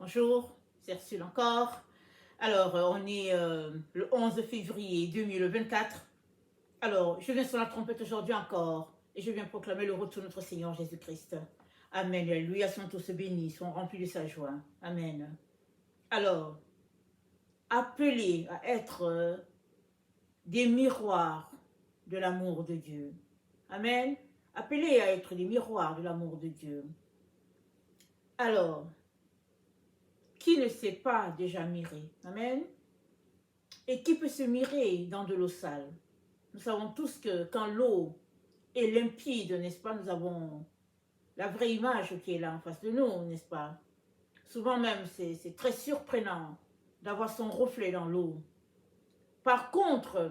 Bonjour, c'est Ursule encore. Alors, on est le 11 février 2024. Alors, je viens sur la trompette aujourd'hui encore et je viens proclamer le retour de notre Seigneur Jésus-Christ. Amen. Alléluia, sont tous bénis, sont remplis de sa joie. Amen. Alors, appelés à être des miroirs de l'amour de Dieu. Amen. Appelés à être des miroirs de l'amour de Dieu. Alors, qui ne s'est pas déjà miré? Amen. Et qui peut se mirer dans de l'eau sale? Nous savons tous que quand l'eau est limpide, n'est-ce pas, nous avons la vraie image qui est là en face de nous, n'est-ce pas? Souvent même, c'est très surprenant d'avoir son reflet dans l'eau. Par contre,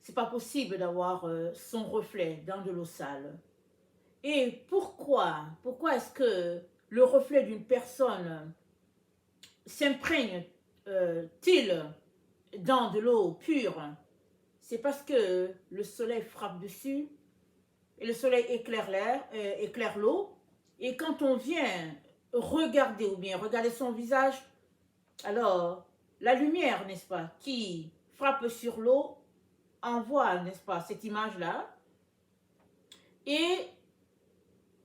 c'est pas possible d'avoir son reflet dans de l'eau sale. Et pourquoi? Pourquoi est-ce que le reflet d'une personne s'imprègne-t-il dans de l'eau pure? C'est parce que le soleil frappe dessus et le soleil éclaire l'eau. Et quand on vient regarder ou bien regarder son visage, alors la lumière, n'est-ce pas, qui frappe sur l'eau envoie, n'est-ce pas, cette image-là. Et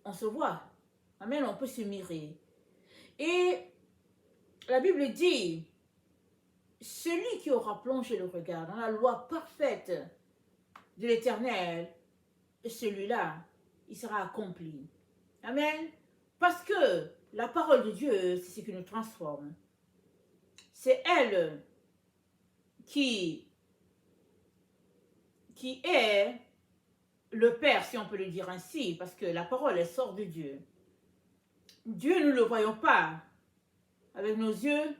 on se voit. Amen, on peut se mirer. Et la Bible dit, celui qui aura plongé le regard dans la loi parfaite de l'Éternel, celui-là, il sera accompli. Amen. Parce que la parole de Dieu, c'est ce qui nous transforme. C'est elle qui est le Père, si on peut le dire ainsi, parce que la parole, elle sort de Dieu. Dieu, nous ne le voyons pas avec nos yeux.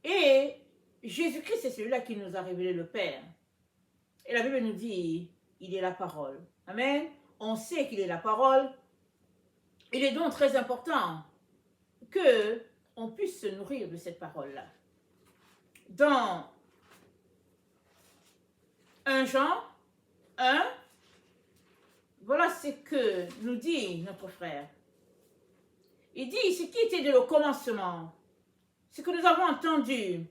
Et Jésus-Christ, c'est celui-là qui nous a révélé le Père. Et la Bible nous dit, il est la parole. Amen. On sait qu'il est la parole. Il est donc très important que on puisse se nourrir de cette parole-là. Dans 1 Jean 1, voilà ce que nous dit notre frère. Il dit, ce qui était de le commencement, ce que nous avons entendu,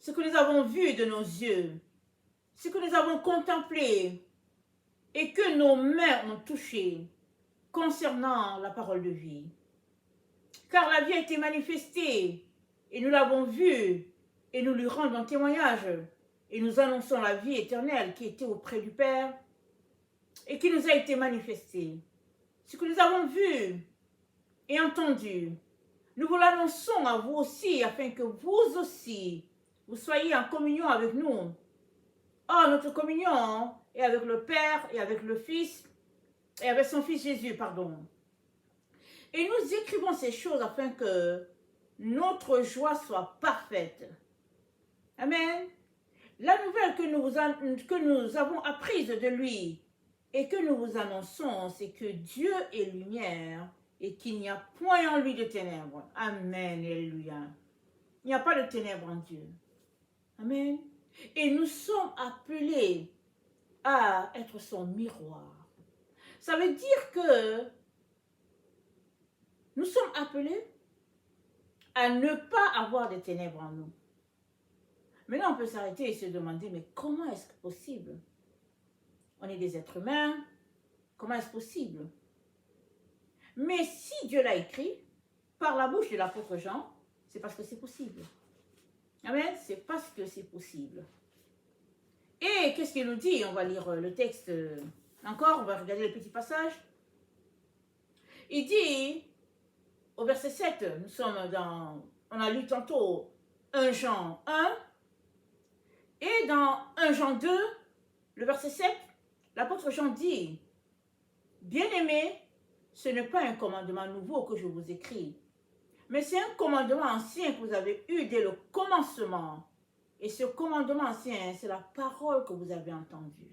ce que nous avons vu de nos yeux, ce que nous avons contemplé et que nos mains ont touché concernant la parole de vie. Car la vie a été manifestée et nous l'avons vue et nous lui rendons témoignage et nous annonçons la vie éternelle qui était auprès du Père et qui nous a été manifestée. Ce que nous avons vu et entendu, nous vous l'annonçons à vous aussi afin que vous aussi, vous soyez en communion avec nous. Or, notre communion est avec le Père et avec le Fils et avec son Fils Jésus, pardon. Et nous écrivons ces choses afin que notre joie soit parfaite. Amen. La nouvelle que nous avons apprise de lui et que nous vous annonçons, c'est que Dieu est lumière et qu'il n'y a point en lui de ténèbres. Amen. Alléluia. Il n'y a pas de ténèbres en Dieu. Amen. Et nous sommes appelés à être son miroir. Ça veut dire que nous sommes appelés à ne pas avoir de ténèbres en nous. Maintenant, on peut s'arrêter et se demander, mais comment est-ce possible? On est des êtres humains, comment est-ce possible? Mais si Dieu l'a écrit par la bouche de l'apôtre Jean, c'est parce que c'est possible. Amen, c'est parce que c'est possible. Et qu'est-ce qu'il nous dit? On va lire le texte encore, on va regarder le petit passage. Il dit, au verset 7, nous sommes on a lu tantôt 1 Jean 1, et dans 1 Jean 2, le verset 7, l'apôtre Jean dit, bien-aimés, ce n'est pas un commandement nouveau que je vous écris, mais c'est un commandement ancien que vous avez eu dès le commencement. Et ce commandement ancien, c'est la parole que vous avez entendue.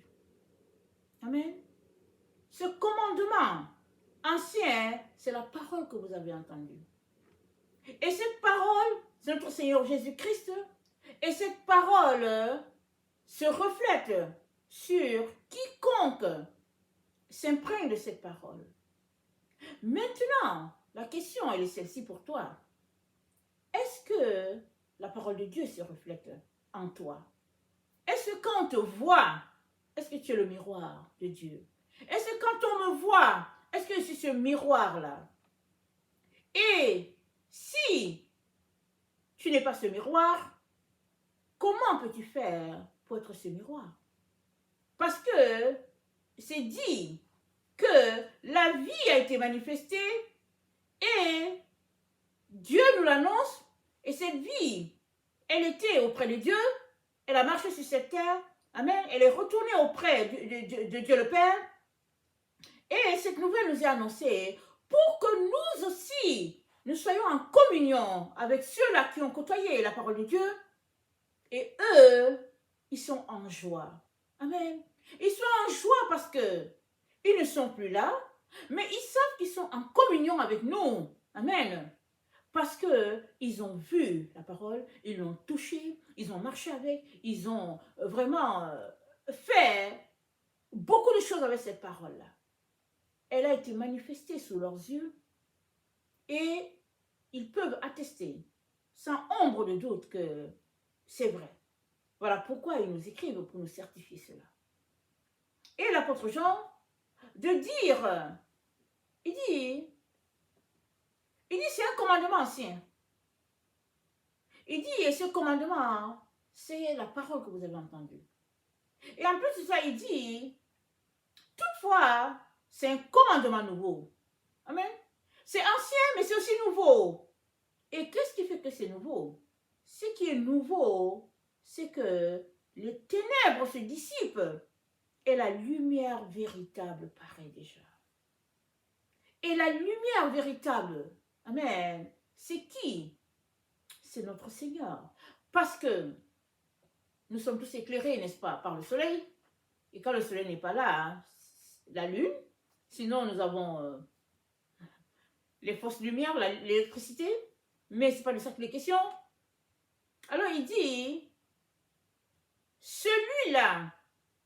Amen. Ce commandement ancien, c'est la parole que vous avez entendue. Et cette parole, c'est notre Seigneur Jésus-Christ. Et cette parole se reflète sur quiconque s'imprègne de cette parole. Maintenant, la question, elle est celle-ci pour toi. que la parole de Dieu se reflète en toi? Est-ce que quand on te voit, est-ce que tu es le miroir de Dieu? Est-ce que quand on me voit, est-ce que je suis ce miroir-là? Et si tu n'es pas ce miroir, comment peux-tu faire pour être ce miroir? Parce que c'est dit que la vie a été manifestée et Dieu nous l'annonce, et cette vie, elle était auprès de Dieu, elle a marché sur cette terre, amen, elle est retournée auprès de Dieu le Père, et cette nouvelle nous est annoncée pour que nous aussi, nous soyons en communion avec ceux-là qui ont côtoyé la parole de Dieu, et eux, ils sont en joie. Amen. Ils sont en joie parce que ils ne sont plus là, mais ils savent qu'ils sont en communion avec nous. Amen. Parce qu'ils ont vu la parole, ils l'ont touchée, ils ont marché avec, ils ont vraiment fait beaucoup de choses avec cette parole-là. Elle a été manifestée sous leurs yeux et ils peuvent attester sans ombre de doute que c'est vrai. Voilà pourquoi ils nous écrivent pour nous certifier cela. Et l'apôtre Jean, de dire, il dit c'est un commandement ancien. Il dit, et ce commandement, c'est la parole que vous avez entendue. Et en plus de ça, il dit, toutefois, c'est un commandement nouveau. Amen. C'est ancien, mais c'est aussi nouveau. Et qu'est-ce qui fait que c'est nouveau? Ce qui est nouveau, c'est que les ténèbres se dissipent et la lumière véritable paraît déjà. Et la lumière véritable, amen, c'est qui? C'est notre Seigneur. Parce que nous sommes tous éclairés, n'est-ce pas, par le soleil. Et quand le soleil n'est pas là, hein, la lune, sinon nous avons les fausses lumières, l'électricité, mais ce n'est pas de ça qu'il est question. Alors il dit, celui-là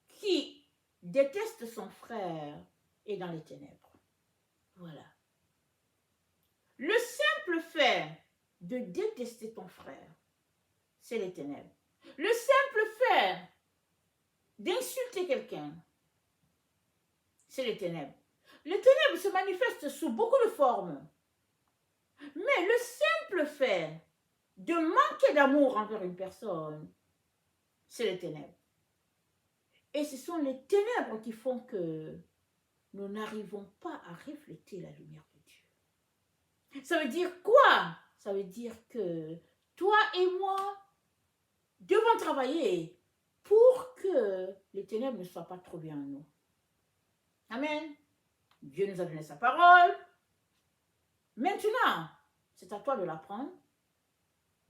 qui déteste son frère est dans les ténèbres. Voilà. Le simple fait de détester ton frère, c'est les ténèbres. Le simple fait d'insulter quelqu'un, c'est les ténèbres. Les ténèbres se manifestent sous beaucoup de formes. Mais le simple fait de manquer d'amour envers une personne, c'est les ténèbres. Et ce sont les ténèbres qui font que nous n'arrivons pas à refléter la lumière de Dieu. Ça veut dire quoi? Ça veut dire que toi et moi devons travailler pour que les ténèbres ne soient pas trop bien en nous. Amen. Dieu nous a donné sa parole. Maintenant, c'est à toi de l'apprendre,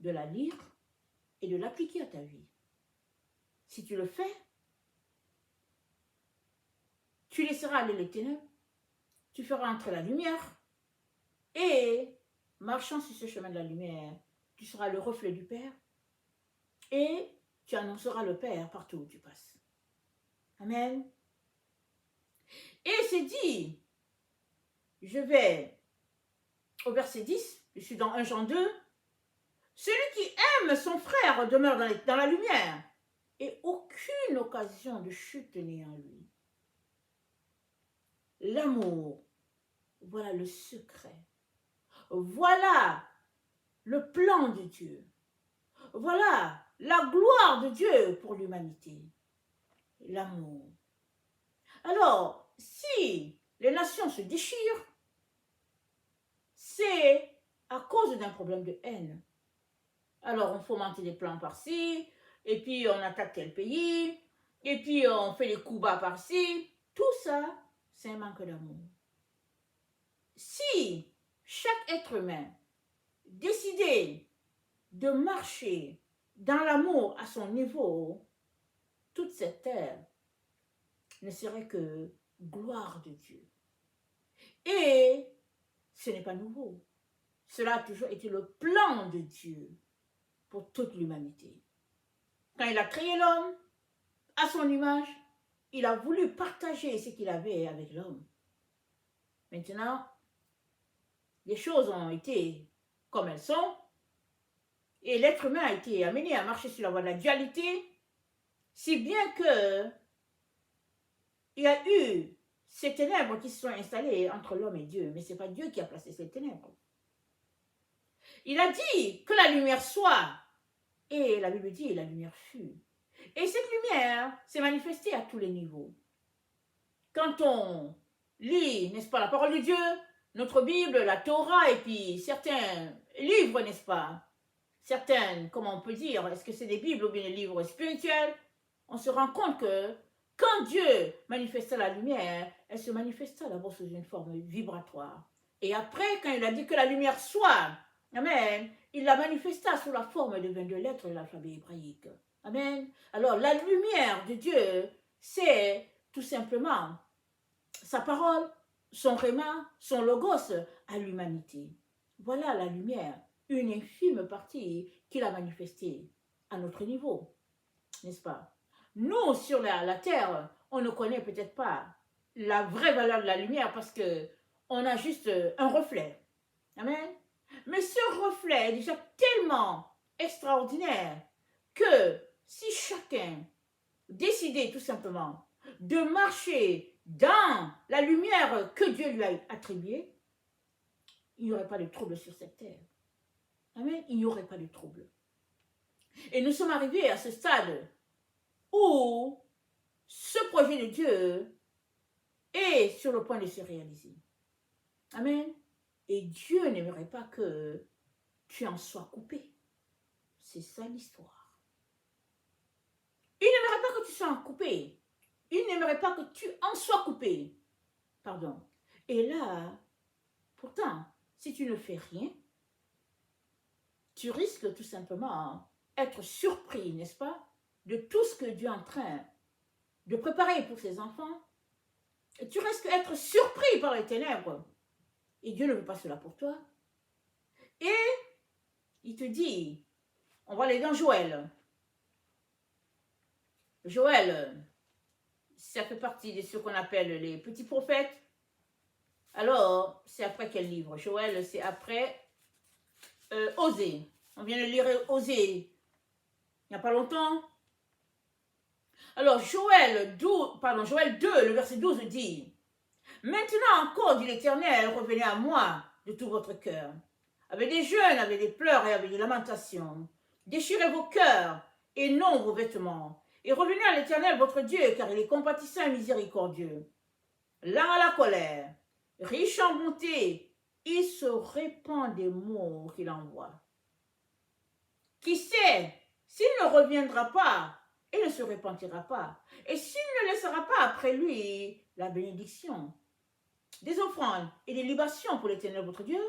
de la lire et de l'appliquer à ta vie. Si tu le fais, tu laisseras aller les ténèbres, tu feras entrer la lumière et, marchant sur ce chemin de la lumière, tu seras le reflet du Père et tu annonceras le Père partout où tu passes. Amen. Et c'est dit, je vais au verset 10, je suis dans 1 Jean 2, celui qui aime son frère demeure dans la lumière et aucune occasion de chute n'est en lui. L'amour, voilà le secret. Voilà le plan de Dieu. Voilà la gloire de Dieu pour l'humanité. L'amour. Alors, si les nations se déchirent, c'est à cause d'un problème de haine. Alors, on fomente des plans par-ci, et puis on attaque tel pays, et puis on fait des coups bas par-ci. Tout ça, c'est un manque d'amour. Si chaque être humain décidait de marcher dans l'amour à son niveau, toute cette terre ne serait que gloire de Dieu. Et ce n'est pas nouveau. Cela a toujours été le plan de Dieu pour toute l'humanité. Quand il a créé l'homme, à son image, il a voulu partager ce qu'il avait avec l'homme. Maintenant, les choses ont été comme elles sont, Et l'être humain a été amené à marcher sur la voie de la dualité, si bien que il y a eu ces ténèbres qui se sont installées entre l'homme et Dieu. Mais ce n'est pas Dieu qui a placé ces ténèbres. Il a dit que la lumière soit. Et la Bible dit, la lumière fut. Et cette lumière s'est manifestée à tous les niveaux. Quand on lit, n'est-ce pas, la parole de Dieu, notre Bible, la Torah, et puis certains livres, n'est-ce pas, certaines, comment on peut dire, est-ce que c'est des Bibles ou bien des livres spirituels, on se rend compte que quand Dieu manifesta la lumière, elle se manifesta d'abord sous une forme vibratoire. Et après, quand il a dit que la lumière soit, amen, il la manifesta sous la forme de 22 lettres de l'alphabet hébraïque. Amen. Alors, la lumière de Dieu, c'est tout simplement sa parole, son réma, son logos à l'humanité. Voilà la lumière, une infime partie qu'il a manifestée à notre niveau, n'est-ce pas? Nous, sur la terre, on ne connaît peut-être pas la vraie valeur de la lumière parce qu'on a juste un reflet. Amen. Mais ce reflet est déjà tellement extraordinaire que si chacun décidait tout simplement de marcher dans la lumière que Dieu lui a attribuée, il n'y aurait pas de trouble sur cette terre. Amen. Il n'y aurait pas de trouble. Et nous sommes arrivés à ce stade où ce projet de Dieu est sur le point de se réaliser. Amen. Et Dieu n'aimerait pas que tu en sois coupé. C'est ça l'histoire. Il n'aimerait pas que tu sois coupé. Il n'aimerait pas que tu en sois coupé. Pardon. Et là, pourtant, si tu ne fais rien, tu risques tout simplement d'être surpris, n'est-ce pas, de tout ce que Dieu est en train de préparer pour ses enfants. Et tu risques d'être surpris par les ténèbres. Et Dieu ne veut pas cela pour toi. Et il te dit, on va aller dans Joël. Joël, ça fait partie de ce qu'on appelle les petits prophètes. Alors, c'est après quel livre? Joël, c'est après Osée. On vient de lire Osée il n'y a pas longtemps. Alors, Joël 2, le verset 12 dit, « Maintenant encore, dit l'Éternel, revenez à moi de tout votre cœur, avec des jeûnes, avec des pleurs et avec des lamentations. Déchirez vos cœurs et non vos vêtements, et revenez à l'Éternel votre Dieu, car il est compatissant et miséricordieux, lent à la colère, riche en bonté, il se répand des mots qu'il envoie. Qui sait, s'il ne reviendra pas, il ne se repentira pas, et s'il ne laissera pas après lui la bénédiction, des offrandes et des libations pour l'Éternel votre Dieu,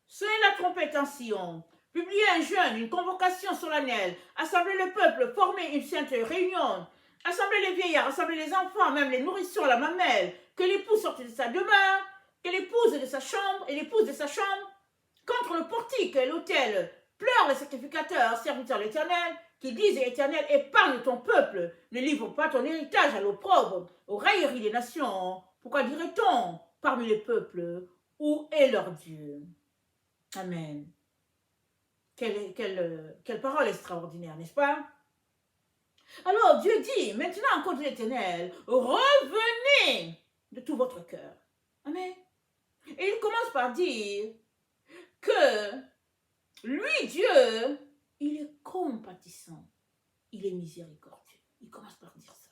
sonnez la trompette en Sion, publiez un jeûne, une convocation solennelle, assemblez le peuple, formez une sainte réunion, assemblez les vieillards, assemblez les enfants, même les nourrissons à la mamelle, que l'époux sorte de sa demeure, que l'épouse de sa chambre et l'épouse de sa chambre, contre le portique et l'autel, pleurent les sacrificateurs, serviteurs de l'Éternel, qui disent, Éternel, épargne ton peuple, ne livre pas ton héritage à l'opprobre, aux railleries des nations. Pourquoi dirait-on parmi les peuples, où est leur Dieu? Amen. Quelle parole extraordinaire, n'est-ce pas? Alors Dieu dit, maintenant encore de l'Éternel, revenez de tout votre cœur. Amen. Et il commence par dire que lui, Dieu, il est compatissant, il est miséricordieux. Il commence par dire ça.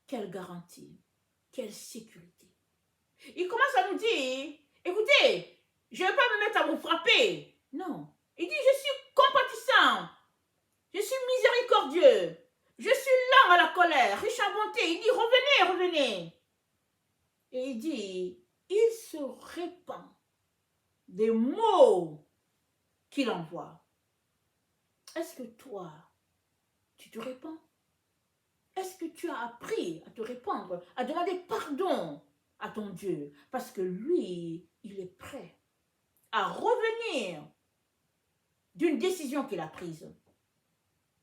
Quelle garantie, quelle sécurité. Il commence à nous dire, écoutez, je ne vais pas me mettre à vous frapper. Non. Il dit, je suis compatissant, je suis miséricordieux, je suis lent à la colère, riche en bonté. Il dit, revenez, revenez. Et il dit, il se répand des mots qu'il envoie. Est-ce que toi, tu te répands? Est-ce que tu as appris à te répandre, à demander pardon à ton Dieu? Parce que lui, il est prêt à revenir d'une décision qu'il a prise,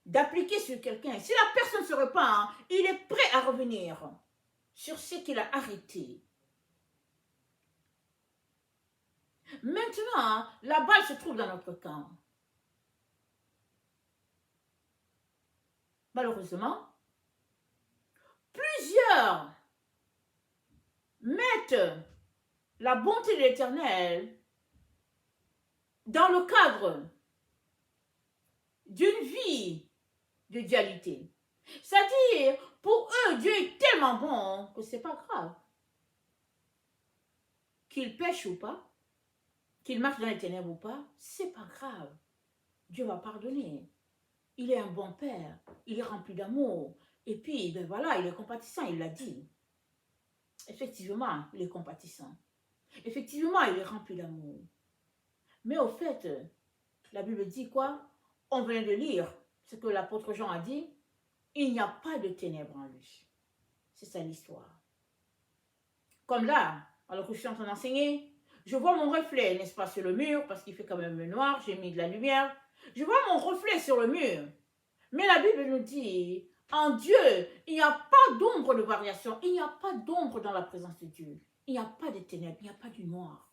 d'appliquer sur quelqu'un. Si la personne se repent, il est prêt à revenir sur ce qu'il a arrêté. Maintenant, la balle se trouve dans notre camp. Malheureusement, plusieurs mettent la bonté de l'Éternel dans le cadre d'une vie de dualité. C'est-à-dire, pour eux, Dieu est tellement bon que c'est pas grave. Qu'il pêche ou pas, qu'il marche dans les ténèbres ou pas, c'est pas grave. Dieu va pardonner. Il est un bon père, il est rempli d'amour. Et puis, ben voilà, il est compatissant, il l'a dit. Effectivement, il est compatissant. Effectivement, il est rempli d'amour. Mais au fait, la Bible dit quoi? On vient de lire ce que l'apôtre Jean a dit. Il n'y a pas de ténèbres en lui. C'est ça l'histoire. Comme là, alors que je suis en train d'enseigner, je vois mon reflet, n'est-ce pas, sur le mur, parce qu'il fait quand même noir, j'ai mis de la lumière. Je vois mon reflet sur le mur. Mais la Bible nous dit, en Dieu, il n'y a pas d'ombre de variation, il n'y a pas d'ombre dans la présence de Dieu. Il n'y a pas de ténèbres, il n'y a pas du noir.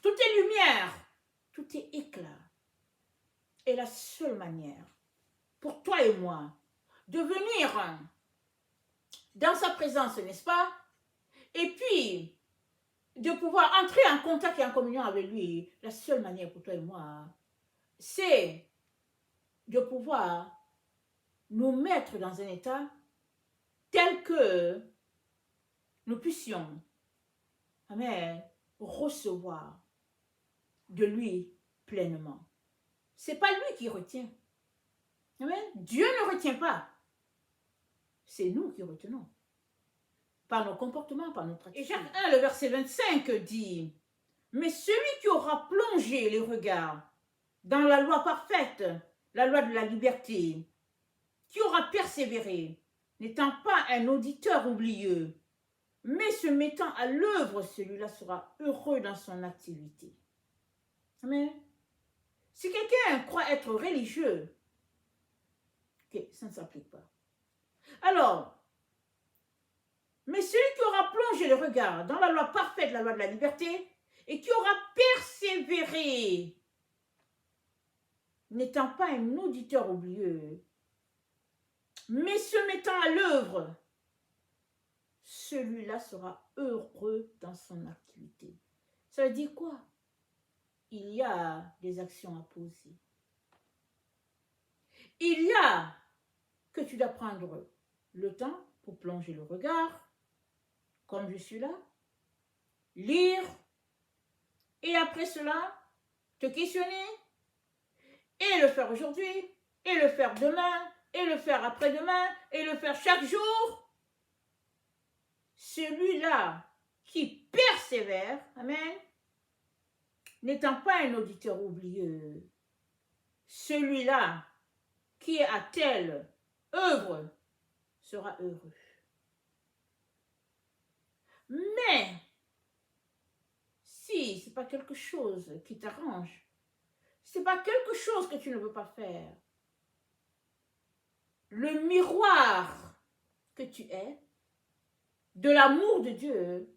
Tout est lumière, tout est éclat. Et la seule manière pour toi et moi de venir dans sa présence, n'est-ce pas? Et puis, de pouvoir entrer en contact et en communion avec lui, la seule manière pour toi et moi, c'est de pouvoir nous mettre dans un état tel que nous puissions, amen, recevoir de lui pleinement. C'est pas lui qui retient. Amen. Dieu ne retient pas. C'est nous qui retenons. Par nos comportements, par notre attitude. Et Jacques 1, le verset 25 dit, mais celui qui aura plongé les regards dans la loi parfaite, la loi de la liberté, qui aura persévéré, n'étant pas un auditeur oublieux, mais se mettant à l'œuvre, celui-là sera heureux dans son activité. Amen. Si quelqu'un croit être religieux, okay, ça ne s'applique pas. Alors, mais celui qui aura plongé le regard dans la loi parfaite, la loi de la liberté, et qui aura persévéré, n'étant pas un auditeur oublieux, mais se mettant à l'œuvre, celui-là sera heureux dans son activité. Ça veut dire quoi? Il y a des actions à poser. Il y a que tu dois prendre le temps pour plonger le regard, comme je suis là, lire, et après cela, te questionner, et le faire aujourd'hui, et le faire demain, et le faire après-demain, et le faire chaque jour. Celui-là qui persévère, amen, n'étant pas un auditeur oublieux, celui-là qui est à telle œuvre sera heureux. Mais si ce n'est pas quelque chose qui t'arrange, ce n'est pas quelque chose que tu ne veux pas faire, le miroir que tu es de l'amour de Dieu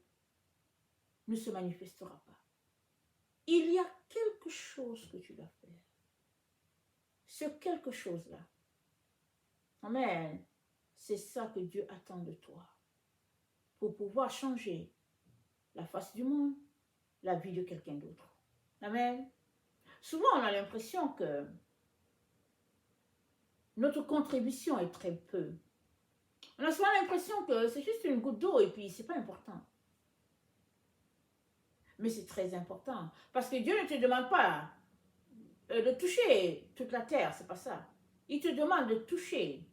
ne se manifestera pas. Il y a quelque chose que tu dois faire. Ce quelque chose-là, amen, c'est ça que Dieu attend de toi pour pouvoir changer la face du monde, la vie de quelqu'un d'autre. Amen. Souvent, on a l'impression que notre contribution est très peu. On a souvent l'impression que c'est juste une goutte d'eau et puis c'est pas important. Mais c'est très important. Parce que Dieu ne te demande pas de toucher toute la terre, c'est pas ça. Il te demande de toucher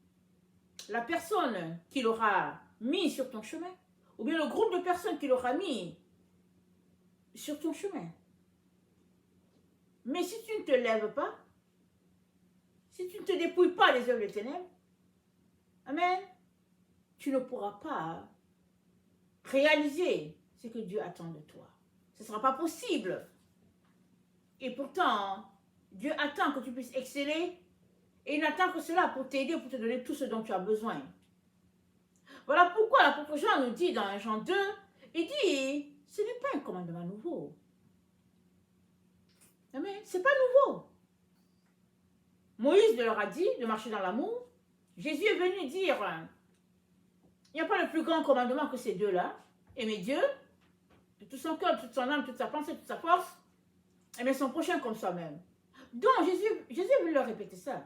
la personne qu'il aura mis sur ton chemin, ou bien le groupe de personnes qu'il aura mis sur ton chemin. Mais si tu ne te lèves pas, si tu ne te dépouilles pas des œuvres des ténèbres, amen, tu ne pourras pas réaliser ce que Dieu attend de toi. Ce ne sera pas possible. Et pourtant, Dieu attend que tu puisses exceller et il n'attend que cela pour t'aider, pour te donner tout ce dont tu as besoin. Voilà pourquoi l'apôtre Jean nous dit dans Jean 2, il dit, ce n'est pas un commandement nouveau. Amen. Ce n'est pas nouveau. Moïse leur a dit de marcher dans l'amour. Jésus est venu dire, il n'y a pas de plus grand commandement que ces deux-là. Aimer Dieu de tout son cœur, de toute son âme, toute sa pensée, toute sa force. Aimer son prochain comme soi-même. Donc, Jésus est venu leur répéter ça.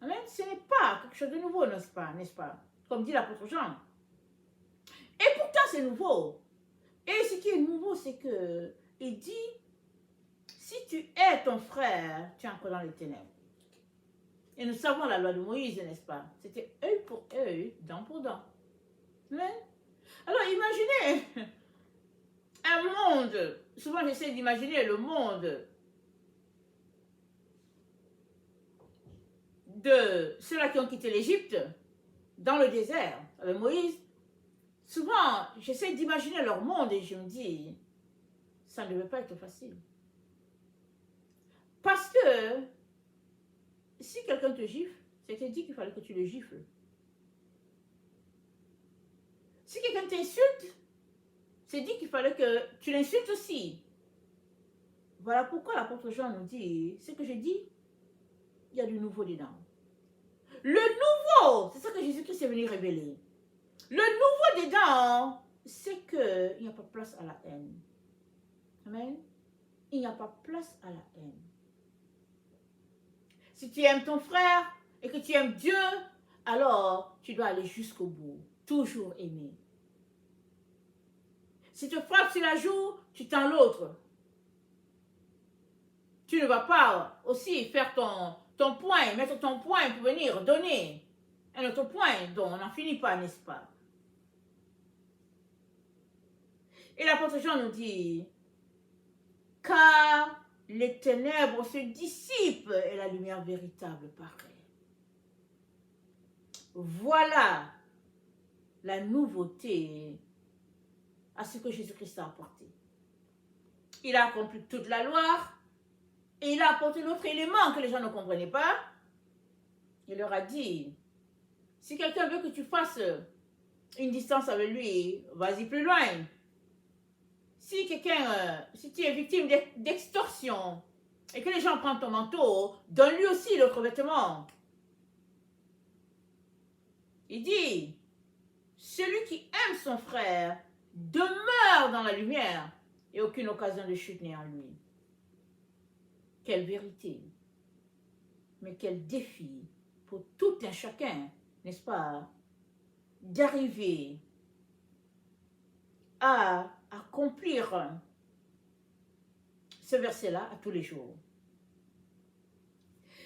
Amen. Ce n'est pas quelque chose de nouveau, n'est-ce pas? Comme dit l'apôtre Jean. Et pourtant, c'est nouveau. Et ce qui est nouveau, c'est que il dit, si tu hais ton frère, tu es encore dans les ténèbres. Et nous savons la loi de Moïse, n'est-ce pas? C'était œil pour œil, dent pour dent. Amen. Alors, imaginez un monde, souvent j'essaie d'imaginer le monde de ceux-là qui ont quitté l'Égypte dans le désert avec Moïse. Souvent, j'essaie d'imaginer leur monde et je me dis, ça ne devait pas être facile. Parce que si quelqu'un te gifle, c'était dit qu'il fallait que tu le gifles. Si quelqu'un t'insulte, c'est dit qu'il fallait que tu l'insultes aussi. Voilà pourquoi l'apôtre Jean nous dit, ce que je dis, il y a du nouveau dedans. Le nouveau, c'est ça que Jésus-Christ est venu révéler. Le nouveau dedans, c'est qu'il n'y a pas place à la haine. Amen. Il n'y a pas place à la haine. Si tu aimes ton frère et que tu aimes Dieu, alors tu dois aller jusqu'au bout. Toujours aimer. Si tu frappes sur la joue, tu tends l'autre. Tu ne vas pas aussi faire ton poing, mettre ton poing pour venir donner un autre poing dont on n'en finit pas, n'est-ce pas? Et l'apôtre Jean nous dit, car les ténèbres se dissipent et la lumière véritable paraît. Voilà la nouveauté à ce que Jésus-Christ a apporté. Il a accompli toute la loi et il a apporté l'autre élément que les gens ne comprenaient pas. Il leur a dit, si quelqu'un veut que tu fasses une distance avec lui, vas-y plus loin. Si tu es victime d'extorsion et que les gens prennent ton manteau, donne-lui aussi l'autre vêtement. Il dit, celui qui aime son frère demeure dans la lumière et aucune occasion de chute n'est en lui. Quelle vérité, mais quel défi pour tout un chacun, n'est-ce pas, d'arriver à accomplir ce verset-là à tous les jours.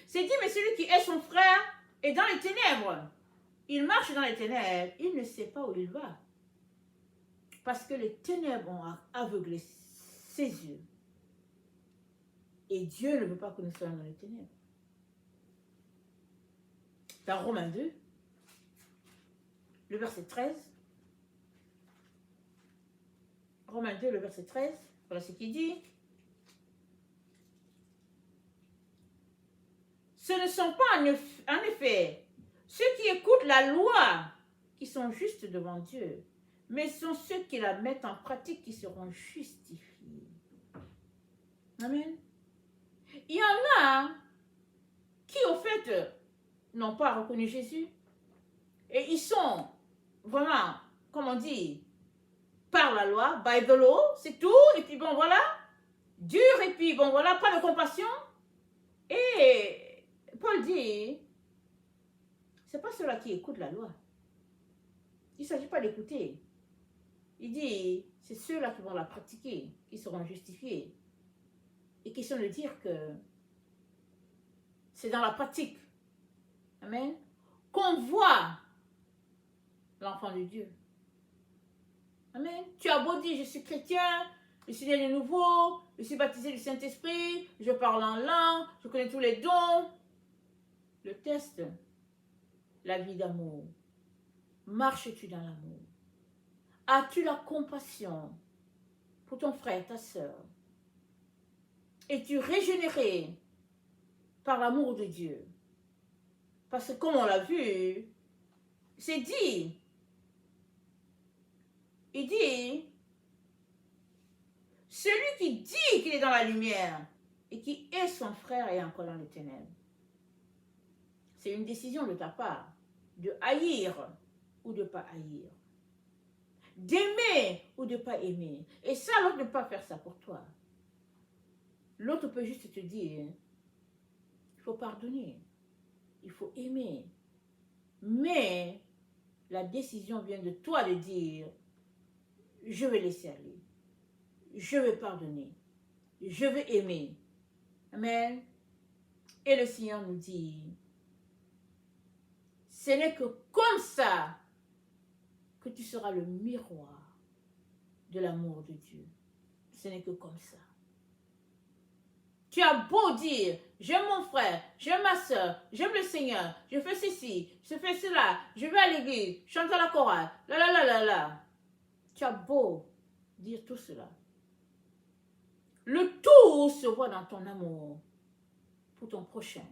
C'est dit, mais celui qui est son frère est dans les ténèbres. Il marche dans les ténèbres, il ne sait pas où il va. Parce que les ténèbres ont aveuglé ses yeux. Et Dieu ne veut pas que nous soyons dans les ténèbres. Dans Romains 2, le verset 13. Romains 2, le verset 13. Voilà ce qu'il dit. Ce ne sont pas en effet ceux qui écoutent la loi qui sont justes devant Dieu, mais ce sont ceux qui la mettent en pratique qui seront justifiés. Amen. Il y en a qui, au fait, n'ont pas reconnu Jésus. Et ils sont vraiment, comme on dit, par la loi, by the law, c'est tout. Et puis bon, voilà, dur, et puis bon, voilà, pas de compassion. Et Paul dit, c'est pas ceux-là qui écoutent la loi. Il ne s'agit pas d'écouter. Il dit, c'est ceux-là qui vont la pratiquer, qui seront justifiés. Et qui sont de dire que c'est dans la pratique, amen, qu'on voit l'enfant de Dieu. Amen. Tu as beau dire, je suis chrétien, je suis né de nouveau, je suis baptisé du Saint-Esprit, je parle en langue, je connais tous les dons. Le test, la vie d'amour. Marches-tu dans l'amour? As-tu la compassion pour ton frère, ta soeur? Es-tu régénéré par l'amour de Dieu? Parce que comme on l'a vu, c'est dit. Il dit, celui qui dit qu'il est dans la lumière et qui hait son frère est encore dans les ténèbres. C'est une décision de ta part de haïr ou de ne pas haïr, d'aimer ou de ne pas aimer. Et ça, l'autre ne peut pas faire ça pour toi. L'autre peut juste te dire, il faut pardonner, il faut aimer. Mais la décision vient de toi de dire, je vais laisser aller, je vais pardonner, je vais aimer. Amen. Et le Seigneur nous dit, ce n'est que comme ça que tu seras le miroir de l'amour de Dieu. Ce n'est que comme ça. Tu as beau dire, j'aime mon frère, j'aime ma soeur, j'aime le Seigneur, je fais ceci, je fais cela, je vais à l'église, je chante à la chorale, là. Tu as beau dire tout cela. Le tout se voit dans ton amour pour ton prochain.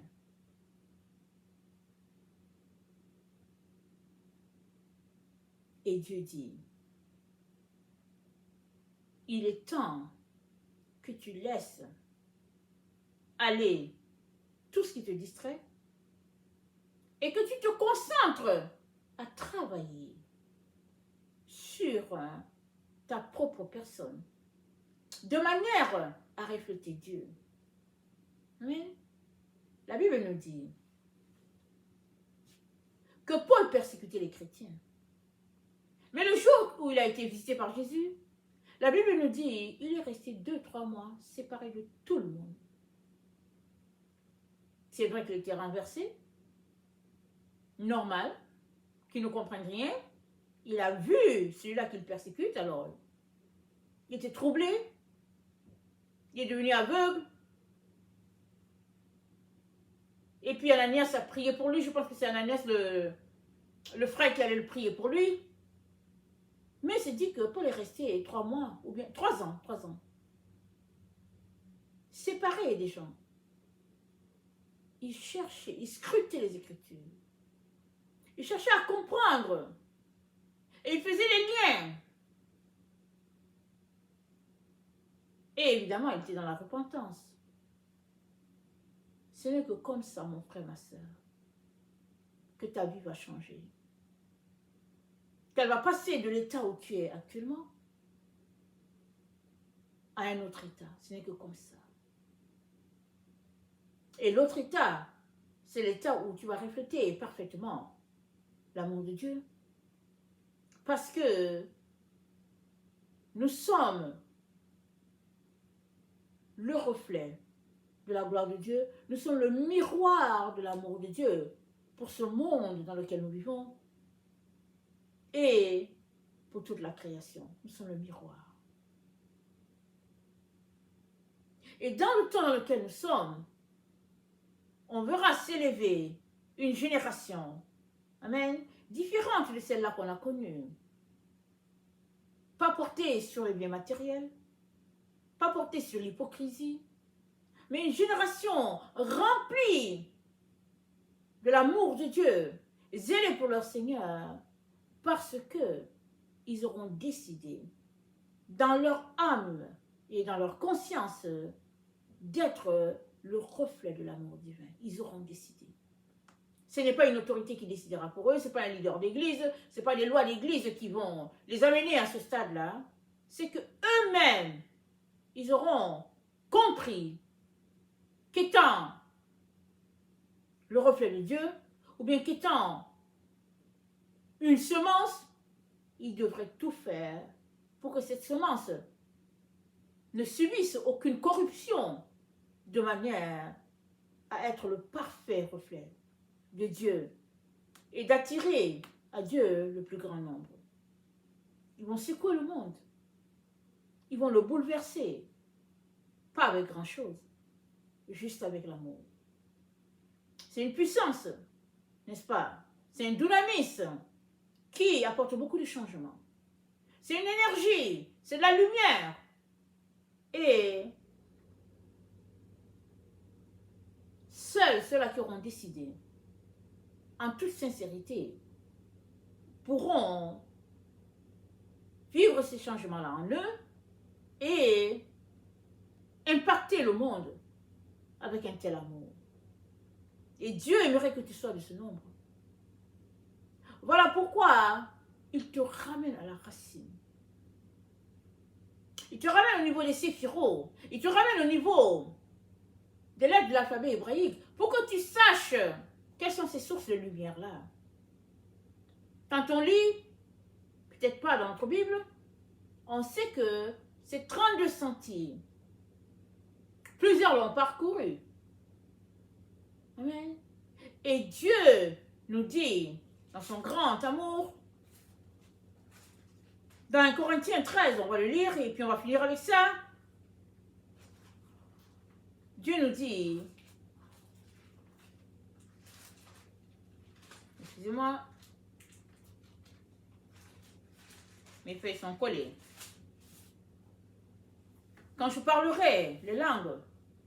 Et Dieu dit, il est temps que tu laisses aller tout ce qui te distrait et que tu te concentres à travailler sur ta propre personne de manière à refléter Dieu. Mais la Bible nous dit que Paul persécutait les chrétiens. Mais le jour où il a été visité par Jésus, la Bible nous dit qu'il est resté 2-3 mois séparé de tout le monde. C'est vrai qu'il était renversé, normal, qu'il ne comprenne rien. Il a vu celui-là qu'il persécute, alors il était troublé, il est devenu aveugle. Et puis Ananias a prié pour lui, je pense que c'est Ananias le frère qui allait le prier pour lui. Mais c'est dit que Paul est resté 3 mois, ou bien 3 ans, séparé des gens. Il cherchait, il scrutait les Écritures. Il cherchait à comprendre. Et il faisait les liens. Et évidemment, il était dans la repentance. Ce n'est que comme ça, mon frère, ma soeur, que ta vie va changer. Qu'elle va passer de l'état où tu es actuellement à un autre état. Ce n'est que comme ça. Et l'autre état, c'est l'état où tu vas refléter parfaitement l'amour de Dieu. Parce que nous sommes le reflet de la gloire de Dieu. Nous sommes le miroir de l'amour de Dieu pour ce monde dans lequel nous vivons et pour toute la création. Nous sommes le miroir. Et dans le temps dans lequel nous sommes, on verra s'élever une génération, amen, différente de celle-là qu'on a connue. Pas portée sur les biens matériels, pas portée sur l'hypocrisie, mais une génération remplie de l'amour de Dieu, zélée pour leur Seigneur, parce que ils auront décidé dans leur âme et dans leur conscience d'être le reflet de l'amour divin. Ils auront décidé. Ce n'est pas une autorité qui décidera pour eux, ce n'est pas un leader d'église, ce n'est pas les lois d'église qui vont les amener à ce stade-là. C'est qu'eux-mêmes, ils auront compris qu'étant le reflet de Dieu, ou bien qu'étant une semence, ils devraient tout faire pour que cette semence ne subisse aucune corruption, de manière à être le parfait reflet de Dieu et d'attirer à Dieu le plus grand nombre. Ils vont secouer le monde. Ils vont le bouleverser. Pas avec grand-chose, juste avec l'amour. C'est une puissance, n'est-ce pas? C'est un dynamisme qui apporte beaucoup de changements. C'est une énergie, c'est de la lumière. Et seuls ceux-là qui auront décidé, en toute sincérité, pourront vivre ces changements-là en eux et impacter le monde avec un tel amour. Et Dieu aimerait que tu sois de ce nombre. Voilà pourquoi il te ramène à la racine. Il te ramène au niveau des séphirots. Il te ramène au niveau de l'aide de l'alphabet hébraïque pour que tu saches quelles sont ces sources de lumière-là. Quand on lit, peut-être pas dans notre Bible, on sait que c'est 32 centimes. Plusieurs l'ont parcouru. Amen. Et Dieu nous dit, dans son grand amour, dans 1 Corinthiens 13, on va le lire et puis on va finir avec ça. Dieu nous dit, excusez-moi, mes feuilles sont collées. Quand je parlerai les langues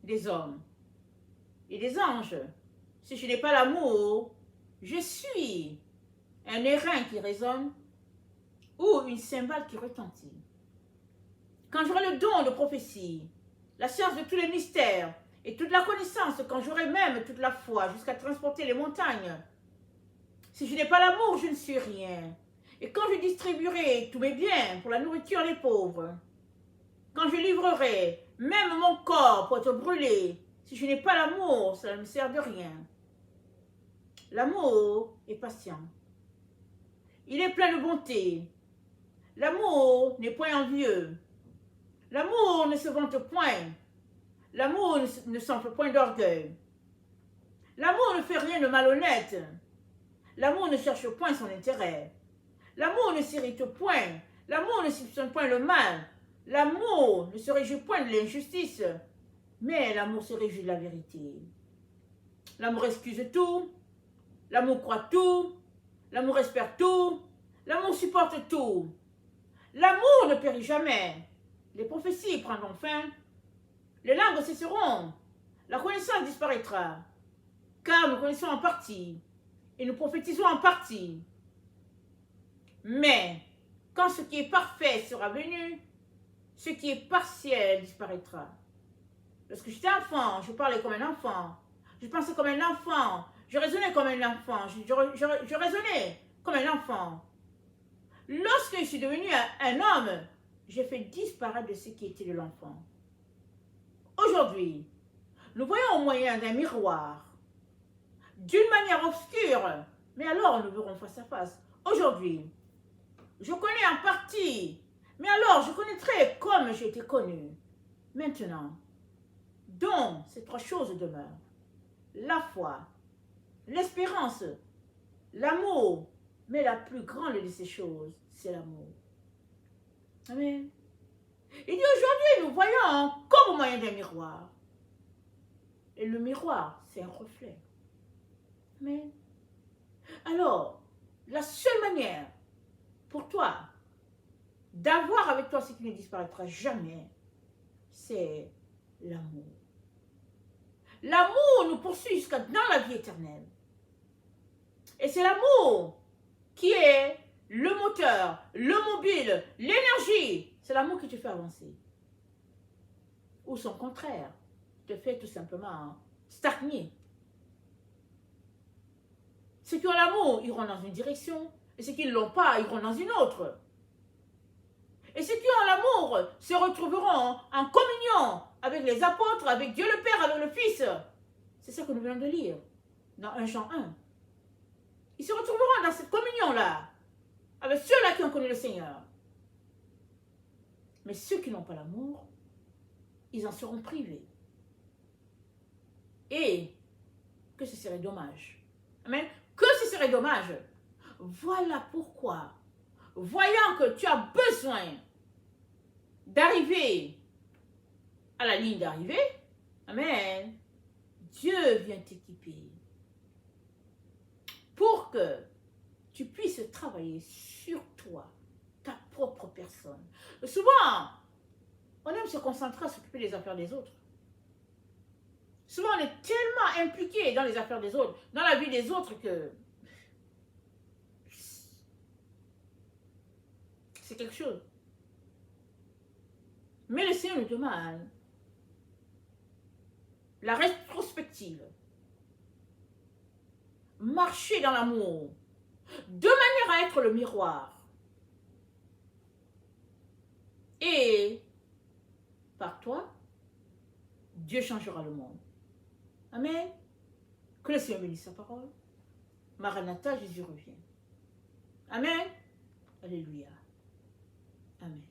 des hommes et des anges, si je n'ai pas l'amour, je suis un airain qui résonne ou une cymbale qui retentit. Quand j'aurai le don de prophétie, la science de tous les mystères et toute la connaissance, quand j'aurai même toute la foi jusqu'à transporter les montagnes, si je n'ai pas l'amour, je ne suis rien. Et quand je distribuerai tous mes biens pour la nourriture des pauvres, quand je livrerai même mon corps pour être brûlé, si je n'ai pas l'amour, cela ne me sert de rien. L'amour est patient. Il est plein de bonté. L'amour n'est point envieux. L'amour ne se vante point. L'amour ne s'enfle point d'orgueil. L'amour ne fait rien de malhonnête. L'amour ne cherche point son intérêt. L'amour ne s'irrite point. L'amour ne soupçonne point le mal. L'amour ne se réjouit point de l'injustice. Mais l'amour se réjouit de la vérité. L'amour excuse tout. L'amour croit tout. L'amour espère tout. L'amour supporte tout. L'amour ne périt jamais. Les prophéties prendront fin. Les langues cesseront. La connaissance disparaîtra. Car nous connaissons en partie. Et nous prophétisons en partie. Mais, quand ce qui est parfait sera venu, ce qui est partiel disparaîtra. Lorsque j'étais enfant, je parlais comme un enfant. Je pensais comme un enfant. Je raisonnais comme un enfant. Je raisonnais comme un enfant. Lorsque je suis devenu un homme, j'ai fait disparaître de ce qui était de l'enfant. Aujourd'hui, nous voyons au moyen d'un miroir, d'une manière obscure, mais alors nous verrons face à face. Aujourd'hui, je connais en partie, mais alors je connaîtrai comme j'ai été connu. Maintenant, donc ces trois choses demeurent. La foi, l'espérance, l'amour, mais la plus grande de ces choses, c'est l'amour. Amen. Il dit aujourd'hui, nous voyons comme au moyen d'un miroir. Et le miroir, c'est un reflet. Amen. Alors, la seule manière pour toi d'avoir avec toi ce qui ne disparaîtra jamais, c'est l'amour. L'amour nous poursuit jusqu'à dans la vie éternelle. Et c'est l'amour qui est le moteur, le mobile, l'énergie. C'est l'amour qui te fait avancer. Ou son contraire, te fait tout simplement stagner. Ceux qui ont l'amour iront dans une direction, et ceux qui ne l'ont pas iront dans une autre. Et ceux qui ont l'amour se retrouveront en communion avec les apôtres, avec Dieu le Père, avec le Fils. C'est ça que nous venons de lire dans 1 Jean 1. Ils se retrouveront dans cette communion-là, avec ceux-là qui ont connu le Seigneur. Mais ceux qui n'ont pas l'amour, ils en seront privés. Et que ce serait dommage. Amen. Que ce serait dommage. Voilà pourquoi, voyant que tu as besoin d'arriver à la ligne d'arrivée, amen, Dieu vient t'équiper pour que tu puisses travailler sur toi, ta propre personne. Souvent, on aime se concentrer à s'occuper des affaires des autres. Souvent, on est tellement impliqué dans les affaires des autres, dans la vie des autres, que c'est quelque chose. Mais le Seigneur nous demande la rétrospective. Marcher dans l'amour, de manière à être le miroir. Et par toi, Dieu changera le monde. Amen. Que le Seigneur bénisse sa parole. Maranatha, Jésus revient. Amen. Alléluia. Amen.